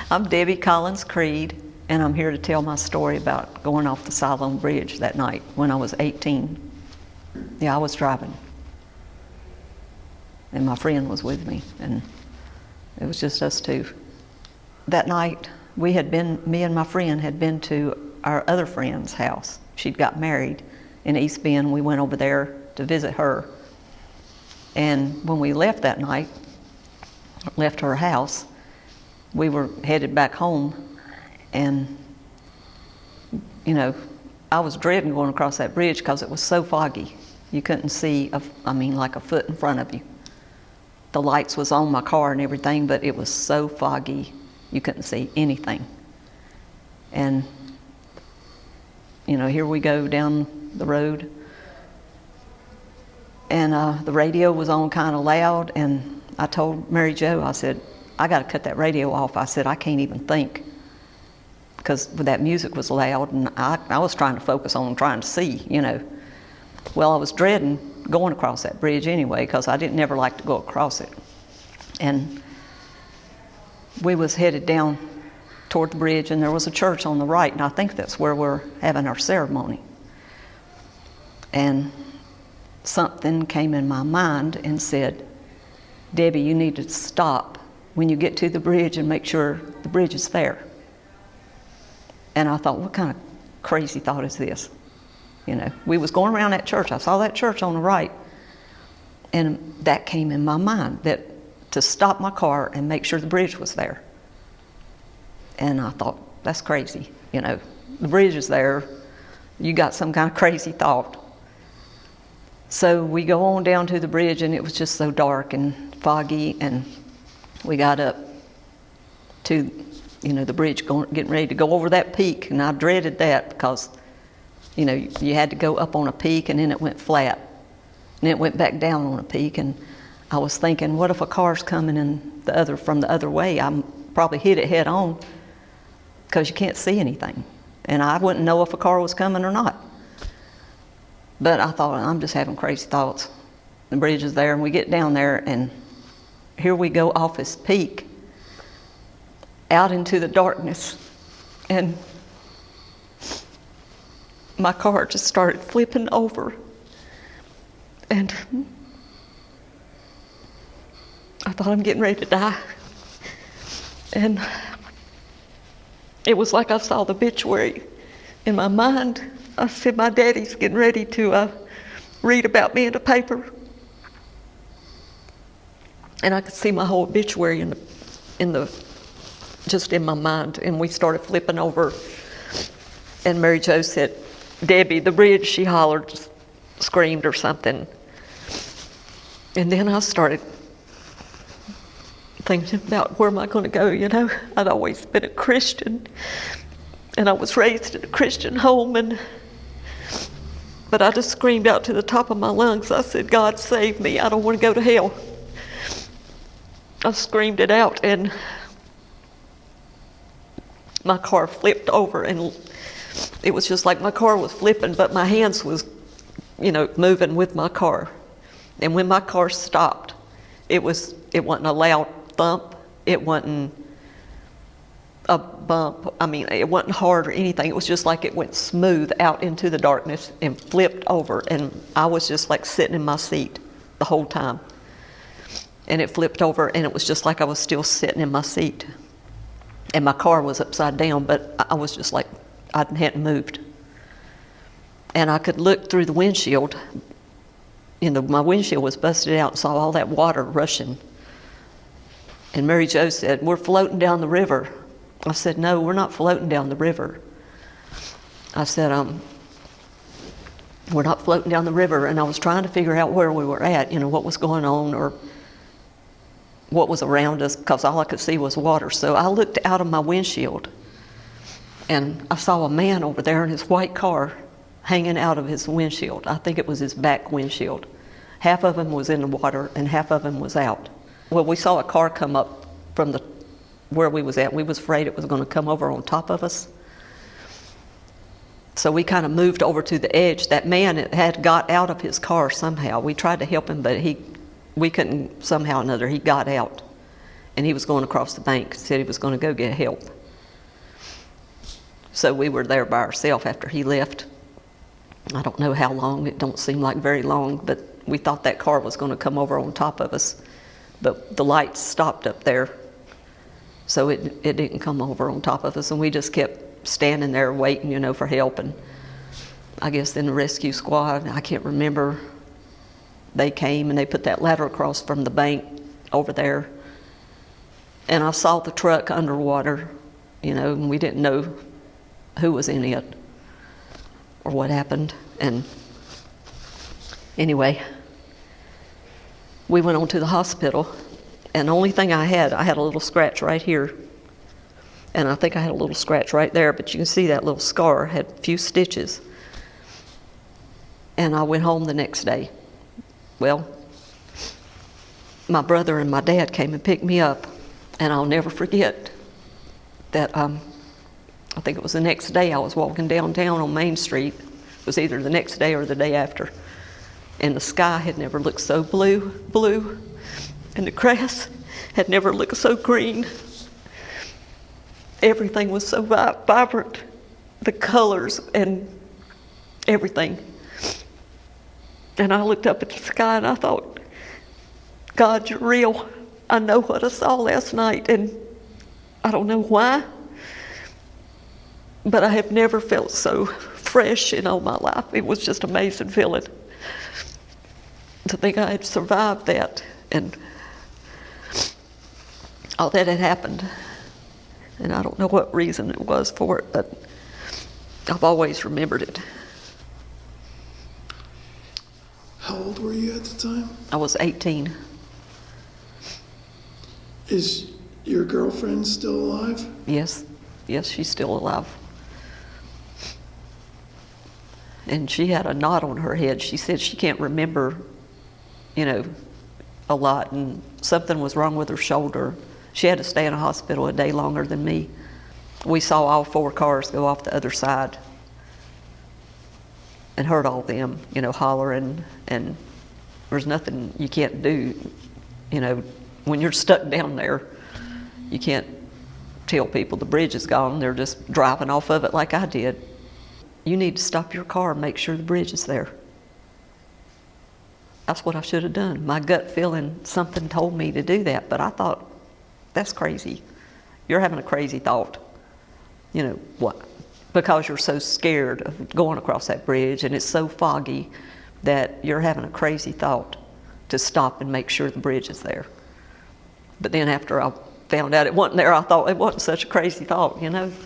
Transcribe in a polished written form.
I'm Debbie Collins Creed, and I'm here to tell my story about going off the Siloam Bridge that night when I was 18. Yeah, I was driving, and my friend was with me, and it was just us two. That night, me and my friend had been to our other friend's house. She'd got married in East Bend. We went over there to visit her. And when we left that night, left her house, we were headed back home, and I was dreading going across that bridge because it was so foggy. You couldn't see, like a foot in front of you. The lights was on my car and everything, but it was so foggy, you couldn't see anything. And, here we go down the road, and the radio was on kind of loud, and I told Mary Jo, I said, I got to cut that radio off. I said, I can't even think, because that music was loud, and I was trying to focus on trying to see, Well, I was dreading going across that bridge anyway, because I didn't never like to go across it. And we was headed down toward the bridge, and there was a church on the right, and I think that's where we're having our ceremony. And something came in my mind and said, Debbie, you need to stop when you get to the bridge and make sure the bridge is there. And I thought, what kind of crazy thought is this? We was going around that church. I saw that church on the right, and that came in my mind, that to stop my car and make sure the bridge was there. And I thought, that's crazy. The bridge is there. You got some kind of crazy thought. So we go on down to the bridge, and it was just so dark and foggy, and we got up to, the bridge, getting ready to go over that peak, and I dreaded that because, you had to go up on a peak, and then it went flat, and it went back down on a peak, and I was thinking, what if a car's coming from the other way? I'm probably hit it head on, because you can't see anything, and I wouldn't know if a car was coming or not. But I thought, I'm just having crazy thoughts. The bridge is there, and we get down there, and here we go off this peak out into the darkness, and my car just started flipping over, and I thought, I'm getting ready to die. And it was like I saw the obituary in my mind. I said, my daddy's getting ready to read about me in the paper. And I could see my whole obituary just in my mind. And we started flipping over. And Mary Jo said, Debbie, the bridge, she hollered, screamed or something. And then I started thinking about where am I going to go, I'd always been a Christian, and I was raised in a Christian home, but I just screamed out to the top of my lungs. I said, God, save me. I don't want to go to hell. I screamed it out, and my car flipped over, and it was just like my car was flipping, but my hands was, moving with my car. And when my car stopped, it wasn't a loud thump. It wasn't a bump. It wasn't hard or anything. It was just like it went smooth out into the darkness and flipped over. And I was just like sitting in my seat the whole time. And it flipped over, and it was just like I was still sitting in my seat. And my car was upside down, but I was just like I hadn't moved. And I could look through the windshield. My windshield was busted out and saw all that water rushing. And Mary Jo said, we're floating down the river. I said, no, we're not floating down the river. I said, we're not floating down the river. And I was trying to figure out where we were at, what was going on or what was around us, because all I could see was water. So I looked out of my windshield, and I saw a man over there in his white car hanging out of his windshield. I think it was his back windshield. Half of him was in the water, and half of him was out. Well, we saw a car come up from where we was at. We was afraid it was going to come over on top of us. So we kind of moved over to the edge. That man had got out of his car somehow. We tried to help him, but we couldn't somehow or another. He got out. and he was going across the bank, said he was going to go get help. So we were there by ourselves after he left. I don't know how long, it don't seem like very long, but we thought that car was going to come over on top of us. But the lights stopped up there, so it didn't come over on top of us, and we just kept standing there waiting, you know, for help. And I guess then the rescue squad, I can't remember, they came and they put that ladder across from the bank over there. And I saw the truck underwater, you know, and we didn't know who was in it or what happened. And anyway, we went on to the hospital, and the only thing I had a little scratch right here, and I think I had a little scratch right there, but you can see that little scar had a few stitches. And I went home the next day. Well, my brother and my dad came and picked me up, and I'll never forget that I think it was the next day I was walking downtown on Main Street. It was either the next day or the day after. And the sky had never looked so blue, and the grass had never looked so green. Everything was so vibrant, the colors and everything. And I looked up at the sky and I thought, God, you're real. I know what I saw last night, and I don't know why, but I have never felt so fresh in all my life. It was just an amazing feeling to think I had survived that, and all that had happened. And I don't know what reason it was for it, but I've always remembered it. How old were you at the time? I was 18. Is your girlfriend still alive? Yes, she's still alive. And she had a knot on her head. She said she can't remember, you know, a lot, and something was wrong with her shoulder. She had to stay in a hospital a day longer than me. We saw all 4 cars go off the other side and heard all them, you know, hollering, and there's nothing you can't do, you know, when you're stuck down there. You can't tell people the bridge is gone. They're just driving off of it like I did. You need to stop your car and make sure the bridge is there. That's what I should have done. My gut feeling, something told me to do that, but I thought, that's crazy. You're having a crazy thought. You know, what? Because you're so scared of going across that bridge, and it's so foggy that you're having a crazy thought to stop and make sure the bridge is there. But then after I found out it wasn't there, I thought it wasn't such a crazy thought, you know.